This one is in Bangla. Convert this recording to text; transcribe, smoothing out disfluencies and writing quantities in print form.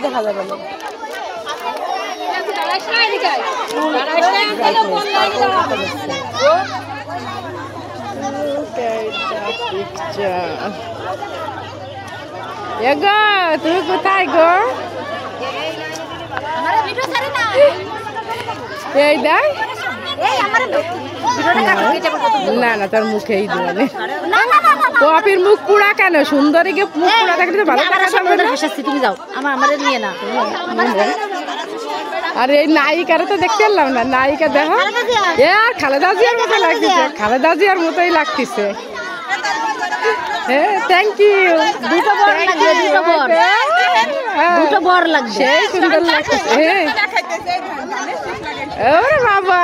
দেখা যাবে না তুমি কোথায় গো এই দেখ না না তোর মুখেই দেবে কপির মুখ পুরা কেন সুন্দরী মুখ পুরা থাকলে তো ভালো তুমি যাও আমার নিয়ে না আর এই নায়িকারা তো দেখতে পেলাম না নায়িকা দেখো এ আর খালেদা জিয়ার মতো লাগতেছে খালেদা জিয়ার মতোই লাগতেছে হ্যাঁ থ্যাংক ইউ দুটো বর লাগছে সেই সুন্দর লাগতেছে ওরে বাবা